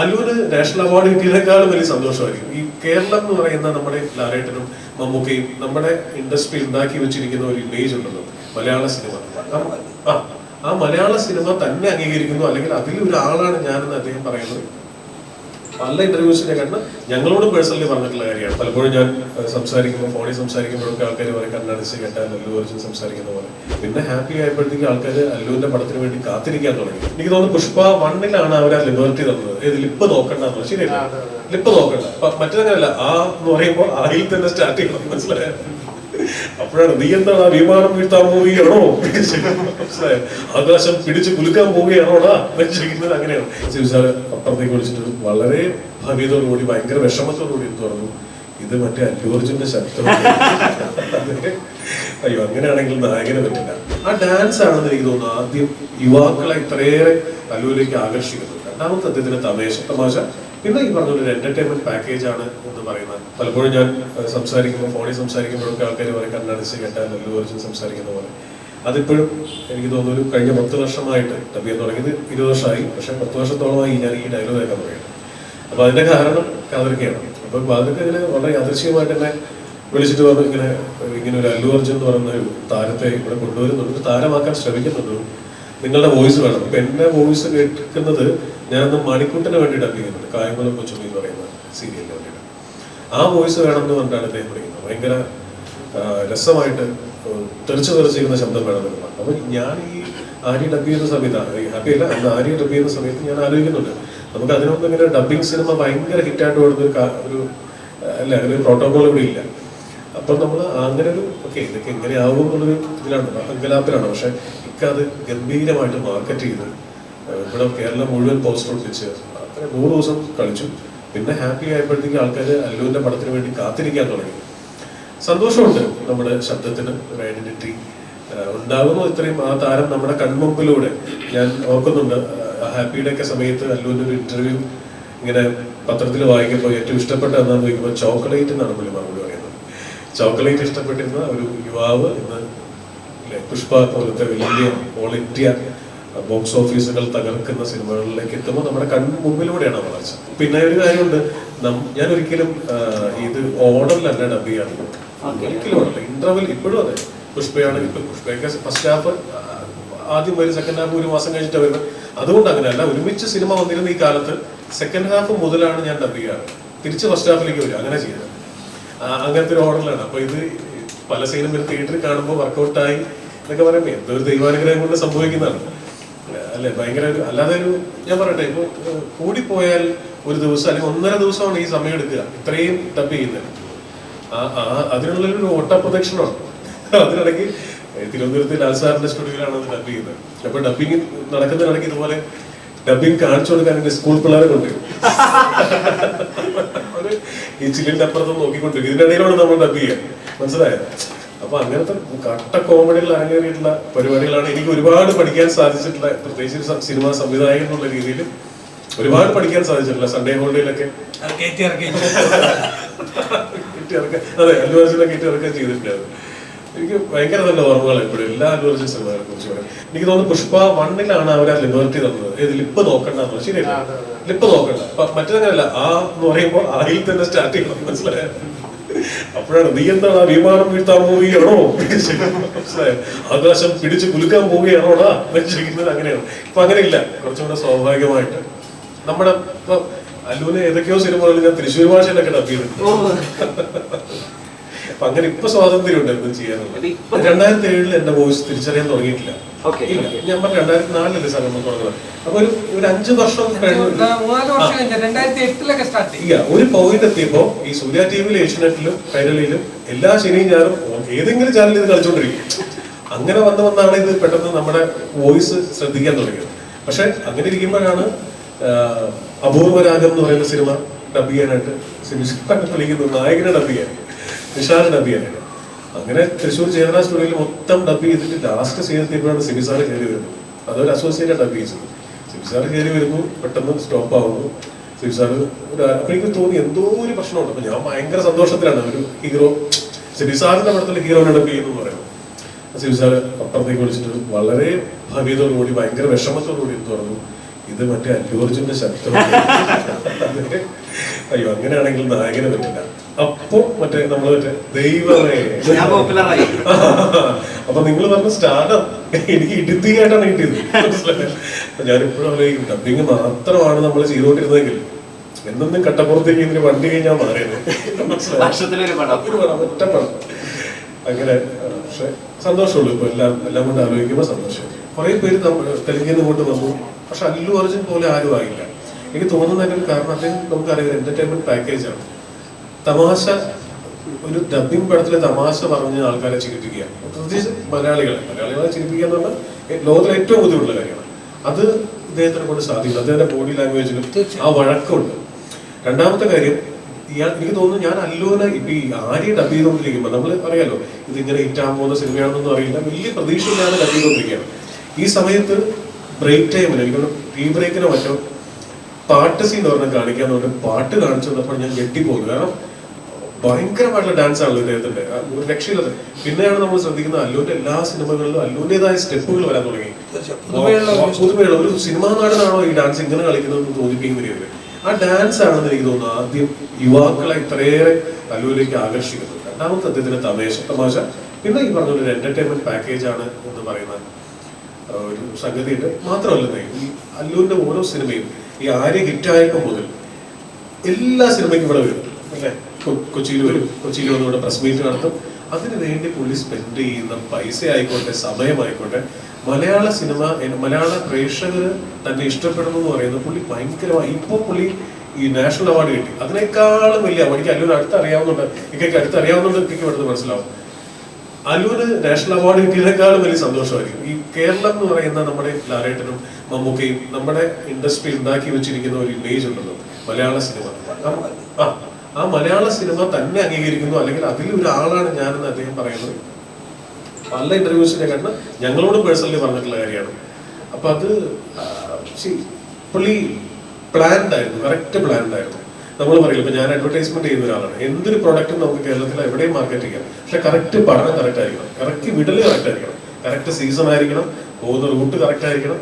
അല്ലൂര് national award കിട്ടിയതിനേക്കാളും വലിയ സന്തോഷമായിരിക്കും. ഈ കേരളം എന്ന് പറയുന്ന നമ്മുടെ ലാലേട്ടനും മമ്മൂക്കയും നമ്മുടെ ഇൻഡസ്ട്രി ഉണ്ടാക്കി വെച്ചിരിക്കുന്ന ഒരു ഇമേജ് ഉണ്ടല്ലോ മലയാള സിനിമ. ആ മലയാള സിനിമ തന്നെ അംഗീകരിക്കുന്നു, അല്ലെങ്കിൽ അതിൽ ഒരാളാണ് ഞാനെന്ന് അദ്ദേഹം പറയുന്നത് പല ഇന്റർവ്യൂസിനെ കണ്ട് ഞങ്ങളോട് പേഴ്സണലി പറഞ്ഞിട്ടുള്ള കാര്യമാണ്. പലപ്പോഴും ഞാൻ സംസാരിക്കുമ്പോൾ ഫോണിൽ സംസാരിക്കുമ്പോഴൊക്കെ ആൾക്കാർ പറയും കണ്ണടച്ച് കേട്ടാൽ അല്ലു അർജുൻ സംസാരിക്കുന്ന പോലെ. പിന്നെ ഹാപ്പി ആയപ്പോഴത്തേക്ക് ആൾക്കാർ അല്ലുവിന്റെ പടത്തിന് വേണ്ടി കാത്തിരിക്കാൻ തുടങ്ങി. എനിക്ക് തോന്നുന്നു പുഷ്പ 1 അവർ ആ ലിബർട്ടി തന്നത്. ഇത് ലിപ്പ് നോക്കണ്ടെന്ന്. ശരിയല്ല, ലിപ്പ് നോക്കണ്ട. മറ്റേതങ്ങനല്ല, ആ എന്ന് പറയുമ്പോൾ ആയിൽ തന്നെ സ്റ്റാർട്ട് ചെയ്യണം. മനസ്സിലായ അപ്പോഴാണ് നീ എന്താണ് ആ വിമാനം വീഴ്ത്താൻ പോവുകയാണോ, ആകാശം പിടിച്ച് കുലുക്കാൻ പോവുകയാണോടാ ചെയ്യുന്നത്. അങ്ങനെയാണ് സാർ അപ്പുറത്തേക്ക് വിളിച്ചിട്ട് വളരെ ഭവ്യതയോടുകൂടി ഭയങ്കര വിഷമത്തോടുകൂടി എന്ന് പറഞ്ഞു, ഇത് മറ്റേ അല്ലു അർജുന്റെ ശബ്ദം. അയ്യോ അങ്ങനെയാണെങ്കിൽ നായകനെ പറ്റില്ല. ആ ഡാൻസ് ആണെന്ന് എനിക്ക് തോന്നുന്നു ആദ്യം യുവാക്കളെ ഇത്രയേറെ അല്ലുവിലേക്ക് ആകർഷിക്കുന്നത്. രണ്ടാമത്തെ അദ്ദേഹത്തിന് തമാശ, പിന്നെ ഈ പറഞ്ഞൊരു എന്റർടൈൻമെന്റ് പാക്കേജ് ആണ് എന്ന് പറയുന്നത്. പലപ്പോഴും ഞാൻ സംസാരിക്കുമ്പോൾ ഫോണിൽ സംസാരിക്കുമ്പോഴൊക്കെ ആൾക്കാർ പറയും കണ്ണടച്ച് കേട്ടാൽ അല്ലു അർജുൻ സംസാരിക്കുന്ന പോലെ. അതിപ്പോഴും എനിക്ക് തോന്നുന്നു കഴിഞ്ഞ 10 വർഷമായിട്ട് ഡബ് ചെയ്യാൻ തുടങ്ങിയത് 20 വർഷമായി. പക്ഷെ 10 വർഷത്തോളമായി ഞാൻ ഈ ഡയലോഗ് കേൾക്കാൻ തുടങ്ങിയത്. അപ്പൊ അതിന്റെ കാരണം കാതർക്കയാണ്. അപ്പൊ കാതർക്ക് ഇങ്ങനെ വളരെ യാദൃശ്യമായിട്ട് തന്നെ വിളിച്ചിട്ട് പറഞ്ഞു ഇങ്ങനെ ഒരു അല്ലു അർജുൻ എന്ന് പറയുന്ന ഒരു താരത്തെ ഇവിടെ കൊണ്ടുവരുന്നുണ്ട്, താരമാക്കാൻ ശ്രമിക്കുന്നുണ്ട്, നിങ്ങളുടെ വോയിസ് വേണം. അപ്പൊ എന്റെ വോയിസ് കേൾക്കുന്നത് ഞാനന്ന് മണിക്കൂട്ടിന് വേണ്ടി ഡബ് ചെയ്യുന്നുണ്ട്, കായംകുളം കൊച്ചുണ്ണി എന്ന് പറയുന്ന സീരിയലിന് വേണ്ടിയിട്ട്. ആ വോയിസ് വേണമെന്ന് പറഞ്ഞിട്ടാണ് അദ്ദേഹം വിളിക്കുന്നത്. ഭയങ്കര രസമായിട്ട് തെറിച്ചിരിക്കുന്ന ശബ്ദം വേണമെന്ന് പറഞ്ഞു. അപ്പൊ ഞാൻ ഈ ആര്യ ഡബ് ചെയ്യുന്ന സമയത്ത് ഹാപ്പി അല്ല, അന്ന് ആര്യ ഡബ് ചെയ്യുന്ന സമയത്ത് ഞാൻ ആലോചിക്കുന്നുണ്ട്, നമുക്ക് അതിനൊന്നും ഇങ്ങനെ ഡബിങ് സിനിമ ഭയങ്കര ഹിറ്റായിട്ട് കൊടുത്തൊരു അല്ല അങ്ങനെ ഒരു പ്രോട്ടോകോൾ ഇവിടെ ഇല്ല. അപ്പൊ നമ്മൾ അങ്ങനെ ഒരു ഇതൊക്കെ എങ്ങനെയാവും എന്നുള്ളൊരു ഇതിലാണ്, അങ്കലാപ്പിലാണ്. പക്ഷെ അത് ഗംഭീരമായിട്ട് മാർക്കറ്റ് ചെയ്ത് ഇവിടെ കേരളം മുഴുവൻ പോസ്റ്റർ ഒട്ടിച്ച് അങ്ങനെ 100 ദിവസം കളിച്ചു. പിന്നെ ഹാപ്പി ആയപ്പോഴത്തേക്ക് ആൾക്കാർ അല്ലുവിന്റെ പടത്തിന് വേണ്ടി കാത്തിരിക്കാൻ തുടങ്ങി. സന്തോഷമുണ്ട് നമ്മുടെ ശബ്ദത്തിന് ഒരു ഐഡന്റിറ്റി ഉണ്ടാകുന്നു. ഇത്രയും ആ താരം നമ്മുടെ കൺമുമ്പിലൂടെ ഞാൻ ഓർക്കുന്നുണ്ട്. ഹാപ്പിയുടെ ഒക്കെ സമയത്ത് അല്ലുവിന്റെ ഒരു ഇന്റർവ്യൂ ഇങ്ങനെ പത്രത്തിൽ വായിക്കുമ്പോൾ ഏറ്റവും ഇഷ്ടപ്പെട്ട എന്താണെന്ന് ചോദിക്കുമ്പോൾ ചോക്ലേറ്റ് എന്നാണ് പുള്ളി മറുപടി പറയുന്നത്. ചോക്ലേറ്റ് ഇഷ്ടപ്പെട്ടിരുന്ന ഒരു യുവാവ് ഇന്ന് പുഷ്പ പോലത്തെ വലിയ ഓൾ ഇന്ത്യ ബോക്സ് ഓഫീസുകൾ തകർക്കുന്ന സിനിമകളിലേക്ക് എത്തുമ്പോൾ നമ്മുടെ കൺമുമ്പിലൂടെയാണ് വളർച്ച. പിന്നെ ഒരു കാര്യമുണ്ട്, ഞാൻ ഒരിക്കലും ഇത് ഓർഡറിലല്ല ഡബ് ചെയ്യാറുണ്ട്, ഒരിക്കലും ഓർഡറില്ല. ഇന്റർവെൽ ഇപ്പോഴും അതെ. പുഷ്പയാണെങ്കിൽ പുഷ്പയൊക്കെ ഫസ്റ്റ് ഹാഫ് ആദ്യം വരും, സെക്കൻഡ് ഹാഫ് 1 മാസം കഴിഞ്ഞിട്ട് വരുന്നത്. അതുകൊണ്ട് അങ്ങനെയല്ല, ഒരുമിച്ച് സിനിമ വന്നിരുന്ന ഈ കാലത്ത് സെക്കൻഡ് ഹാഫ് മുതലാണ് ഞാൻ ഡബ് ചെയ്യാറ്, തിരിച്ച് ഫസ്റ്റ് ഹാഫിലേക്ക് വരും, അങ്ങനെ ചെയ്യുന്നത്. അങ്ങനത്തെ ഒരു ഓർഡറിലാണ്. അപ്പൊ ഇത് പല സീനും തിയേറ്ററിൽ കാണുമ്പോൾ വർക്കൗട്ടായി എന്നൊക്കെ പറയുമ്പോൾ എന്തൊരു ദൈവാനുഗ്രഹം കൊണ്ട് സംഭവിക്കുന്നതാണ് അല്ലെ. ഭയങ്കര ഒരു അല്ലാതെ ഒരു ഞാൻ പറയട്ടെ, ഇപ്പൊ കൂടിപ്പോയാൽ 1 ദിവസം അല്ലെങ്കിൽ 1.5 ദിവസമാണ് ഈ സമയം എടുക്കുക ഇത്രയും ഡബ് ചെയ്യുന്നത്. അതിനുള്ളൊരു ഓട്ടപ്രദക്ഷിണമാണ്. അതിനിടയ്ക്ക് തിരുവനന്തപുരത്ത് ലാൽ സാറിന്റെ സ്റ്റുഡിയോയിലാണ് അത് ഡബ് ചെയ്യുന്നത്. അപ്പൊ ഡബിങ് നടക്കുന്നതിനിടയ്ക്ക് ഇതുപോലെ ഡബിങ് കാണിച്ചു കൊടുക്കാൻ എന്റെ സ്കൂൾ പിള്ളേരെ കൊണ്ടുവരും. ഈ ചില്ലിന്റെ അപ്പുറത്ത് നോക്കിക്കൊണ്ടിരിക്കും. ഇതിനിടയിലാണ് നമ്മൾ ഡബ് ചെയ്യാൻ, മനസ്സിലായോ? അപ്പൊ അങ്ങനത്തെ കട്ട കോമഡികൾ അരങ്ങേറിയിട്ടുള്ള പരിപാടികളാണ്. എനിക്ക് ഒരുപാട് പഠിക്കാൻ സാധിച്ചിട്ടുള്ള, പ്രത്യേകിച്ച് സിനിമാ സംവിധായകൻ എന്നുള്ള രീതിയിൽ ഒരുപാട് പഠിക്കാൻ സാധിച്ചിട്ടില്ല. സൺഡേ ഹോളിഡേയിലൊക്കെ അതെ അല്ലു അർജുനെ കയറ്റിയിറക്കാൻ ചെയ്തിട്ടുണ്ടായിരുന്നു. എനിക്ക് ഭയങ്കര നല്ല ഓർമ്മകൾ എപ്പോഴും എല്ലാ അല്ലു അർജുൻ സിനിമകളെ കുറിച്ച് പറയാം. എനിക്ക് തോന്നുന്നു പുഷ്പ 1 അവർ ആ ലിബർട്ടി തന്നത്. ഇത് ലിപ്പ് നോക്കണ്ടെന്ന്. ശരിയല്ല, ലിപ്പ് നോക്കണ്ട. മറ്റേതങ്ങനല്ല, ആ എന്ന് പറയുമ്പോൾ ആയിൽ തന്നെ സ്റ്റാർട്ട് ചെയ്യണം. മനസ്സിലായ അപ്പോഴാണ് നീ എന്താണ് ആ വിമാനം വീഴ്ത്താൻ പോവുകയാണോ, ആകാശം പിടിച്ച് കുലുക്കാൻ പോവുകയാണോടാ ചെയ്യുന്നത്. അങ്ങനെയാണ്. ഇപ്പൊ അങ്ങനെയില്ല, കുറച്ചും കൂടെ സ്വാഭാവികമായിട്ട് നമ്മുടെ ഇപ്പൊ അല്ലുവിന് ഏതൊക്കെയോ സിനിമകളിൽ ഞാൻ തൃശ്ശൂർ ഭാഷയിലൊക്കെ ഡബ് ചെയ്തിട്ടുണ്ട്. അപ്പൊ അങ്ങനെ ഇപ്പൊ സ്വാതന്ത്ര്യം ഉണ്ട് എന്തും ചെയ്യാനുള്ളത്. 2007 എന്റെ വോയിസ് തിരിച്ചറിയാൻ തുടങ്ങിയിട്ടില്ല. ഞാൻ പറഞ്ഞ 2004 സംഗമം തുടങ്ങുന്നത്. അപ്പൊ ഒരു 5 വർഷം കഴിഞ്ഞു ഒരു പോയിന്റ് എത്തിയപ്പോ ഈ സൂര്യ ടിവിയിലും ഏഷ്യനെറ്റിലും കൈരളിയിലും എല്ലാ ശനിയും ഞാനും ഏതെങ്കിലും ചാനലിൽ ഇത് കളിച്ചോണ്ടിരിക്കും. അങ്ങനെ വന്നാണ് ഇത് പെട്ടെന്ന് നമ്മുടെ വോയിസ് ശ്രദ്ധിക്കാൻ തുടങ്ങിയത്. പക്ഷെ അങ്ങനെ ഇരിക്കുമ്പോഴാണ് അപൂർവരാഗം എന്ന് പറയുന്ന സിനിമ ഡബ് ചെയ്യാനായിട്ട് വിളിക്കുന്നത്, നായകനെ ഡബ് ചെയ്യാൻ, നിഷാനെ ഡബ് ചെയ്യാനായിട്ട്. അങ്ങനെ തൃശ്ശൂർ ചേതന സ്റ്റുഡിയോയിൽ മൊത്തം ഡബ് ചെയ്തിട്ട് ലാസ്റ്റ് സീനെത്തിയപ്പോഴാണ് സിബിസാറ് കയറി വരുന്നത്. അതൊരു അസോസിയേറ്റ് ഡബ് ചെയ്തത്. സിബിസാറ് കയറി വരുന്നു, പെട്ടെന്ന് സ്റ്റോപ്പ് ആവുന്നു. സിബിസാറ് അപ്പൊ എനിക്ക് തോന്നി എന്തോ ഒരു പ്രശ്നമുണ്ട്. അപ്പൊ ഞാൻ ഭയങ്കര സന്തോഷത്തിലാണ്. ഒരു ഹീറോ സിബിസാറിന്റെ പടത്തിൽ ഹീറോനെ ഡബ് ചെയ്യുന്നു എന്ന് പറയുന്നത്. സിബിസാറ് അപ്പുറത്തേക്ക് വിളിച്ചിട്ട് വളരെ ഭവ്യതയോടുകൂടി ഭയങ്കര വിഷമത്തോടുകൂടി എന്ന് പറഞ്ഞു, ഇത് മറ്റേ അല്ലു അർജുന്റെ ശബ്ദം. അയ്യോ അങ്ങനെയാണെങ്കിൽ നായകനെ പറ്റില്ല. അപ്പൊ മറ്റേ നമ്മള് മറ്റേ ദൈവമേ. അപ്പൊ നിങ്ങൾ പറഞ്ഞ സ്റ്റാർട്ടം എനിക്ക് ഇടുത്തിയായിട്ടാണ് കിട്ടിയത്. ഞാൻ എപ്പോഴും ആലോചിക്കും ഡബിങ് മാത്രമാണ് നമ്മൾ ചെയ്തുകൊണ്ടിരുന്നതെങ്കിൽ എന്തെന്നും കട്ടപ്പുറത്തേക്ക് ഇതിന് വണ്ടി കഴിഞ്ഞാൽ മാറിയത്. ഒറ്റ പടം അങ്ങനെ. പക്ഷെ സന്തോഷമുള്ളൂ ഇപ്പൊ എല്ലാം കൊണ്ട് ആലോചിക്കുമ്പോൾ സന്തോഷം. കുറെ പേര് തെലുങ്കിൽ നിന്ന് കൊണ്ട് വന്നു. പക്ഷെ അല്ലു അർജുൻ പോലെ ആരും ആയില്ല. എനിക്ക് തോന്നുന്നതിന്റെ ഒരു കാരണം അദ്ദേഹം നമുക്കറിയാം എന്റർടൈൻമെന്റ് പാക്കേജാണ്. തമാശ, ഒരു ഡബിങ് പടത്തിലെ തമാശ പറഞ്ഞ് ആൾക്കാരെ ചിരിപ്പിക്കുക, പ്രത്യേകിച്ച് മലയാളികളെ ചിരിപ്പിക്കുക എന്ന് പറഞ്ഞാൽ ലോകത്തിലെ ഏറ്റവും ബുദ്ധിമുട്ടുള്ള കാര്യമാണ്. അത് ഇദ്ദേഹത്തിനെ കൊണ്ട് സാധിക്കും. അദ്ദേഹത്തിന്റെ ബോഡി ലാംഗ്വേജിലും ആ വഴക്കമുണ്ട്. രണ്ടാമത്തെ കാര്യം, എനിക്ക് തോന്നുന്നു ഞാൻ അല്ലുവിനെ ഇപ്പൊ ഈ ആര്യ ഡബ് ചെയ്തുകൊണ്ടിരിക്കുമ്പോൾ നമ്മൾ അറിയാലോ ഇതിങ്ങനെ ഹിറ്റാൻ പോകുന്ന സിനിമയാണെന്നൊന്നും അറിയില്ല, വലിയ പ്രതീക്ഷയില്ലാതെ ഡബ് ചെയ്തുകൊണ്ടിരിക്കുകയാണ്. ഈ സമയത്ത് ബ്രേക്ക് ടൈമിന് എനിക്ക് ടീ ബ്രേക്കിനോ മറ്റോ പാട്ട് സീൻ പറഞ്ഞാൽ കാണിക്കാന്ന് പറഞ്ഞാൽ പാട്ട് കാണിച്ചു വന്നപ്പോൾ ഞാൻ ഞെട്ടിപ്പോകുന്നു. കാരണം ഭയങ്കരമായിട്ടുള്ള ഡാൻസ് ആണല്ലോ ഇദ്ദേഹത്തിന്റെ, ഒരു രക്ഷയില്ലത്. പിന്നെയാണ് നമ്മൾ ശ്രദ്ധിക്കുന്നത് അല്ലുവിന്റെ എല്ലാ സിനിമകളിലും അല്ലുവിന്റേതായ സ്റ്റെപ്പുകൾ വരാൻ തുടങ്ങി. പുതുമയുള്ള ഒരു സിനിമാ നടനാണോ ഈ ഡാൻസ് ഇങ്ങനെ കളിക്കുന്നതെന്ന് തോന്നിപ്പിക്കുന്ന രീതിയിൽ ആ ഡാൻസ് ആണെന്ന് എനിക്ക് തോന്നുന്നു ആദ്യം യുവാക്കളെ ഇത്രയേറെ അല്ലുവിലേക്ക് ആകർഷിക്കുന്നത്. രണ്ടാമത്തെ അദ്ദേഹത്തിന്റെ തമാശ, പിന്നെ ഈ പറഞ്ഞ ഒരു എന്റർടൈൻമെന്റ് പാക്കേജ് ആണ് എന്ന് പറയുന്ന ഒരു സംഗതിയുണ്ട്. മാത്രമല്ല ഈ അല്ലുവിന്റെ ഓരോ സിനിമയും ഈ ആര്യ ഹിറ്റായപ്പോൾ മുതൽ എല്ലാ സിനിമയ്ക്കും ഇവിടെ വരും അല്ലെ, കൊച്ചിയിൽ വരും. കൊച്ചിയിൽ വന്നിവിടെ പ്രസ് മീറ്റ് നടത്തും. അതിനു വേണ്ടി പുള്ളി സ്പെൻഡ് ചെയ്യുന്ന പൈസ ആയിക്കോട്ടെ, സമയമായിക്കോട്ടെ, മലയാള സിനിമ മലയാള പ്രേക്ഷകർ തന്നെ ഇഷ്ടപ്പെടുന്നു എന്ന് പറയുന്നത് പുള്ളി ഭയങ്കരമായി. ഇപ്പൊ പുള്ളി ഈ നാഷണൽ അവാർഡ് കിട്ടി, അതിനേക്കാളും വലിയ എനിക്ക് അല്ലുവിന് അടുത്തറിയാവുന്നുണ്ട്, എനിക്ക് ഇവിടുന്ന് മനസ്സിലാവും. അല്ലുവിന് നാഷണൽ അവാർഡ് കിട്ടിയതിനേക്കാളും വലിയ സന്തോഷമായിരിക്കും. ഈ കേരളം എന്ന് പറയുന്ന നമ്മുടെ ലാലേട്ടനും മമ്മൂക്കയും നമ്മുടെ ഇൻഡസ്ട്രി ഉണ്ടാക്കി വെച്ചിരിക്കുന്ന ഒരു ഇമേജ് ഉണ്ടല്ലോ മലയാള സിനിമ. ആ മലയാള സിനിമ തന്നെ അംഗീകരിക്കുന്നു, അല്ലെങ്കിൽ അതിൽ ഒരാളാണ് ഞാനെന്ന് അദ്ദേഹം പറയുന്നത് പല ഇന്റർവ്യൂസിനെ കണ്ട് ഞങ്ങളോടും പേഴ്സണലി പറഞ്ഞിട്ടുള്ള കാര്യമാണ്. അപ്പൊ അത് പുള്ളി പ്ലാൻഡ് ആയിരുന്നു, കറക്റ്റ് പ്ലാൻഡ് ആയിരുന്നു. നമ്മൾ പറയില്ല, ഇപ്പൊ ഞാൻ അഡ്വർടൈസ്മെന്റ് ചെയ്യുന്ന ഒരാളാണ്, എന്തൊരു പ്രൊഡക്റ്റും നമുക്ക് കേരളത്തിൽ എവിടെയും മാർക്കറ്റ് ചെയ്യാം. പക്ഷെ കറക്റ്റ് പഠനം കറക്റ്റ് ആയിരിക്കണം, കറക്റ്റ് വിടല് കറക്റ്റ് ആയിരിക്കണം, കറക്റ്റ് സീസൺ ആയിരിക്കണം, പോകുന്ന റൂട്ട് കറക്റ്റ് ആയിരിക്കണം.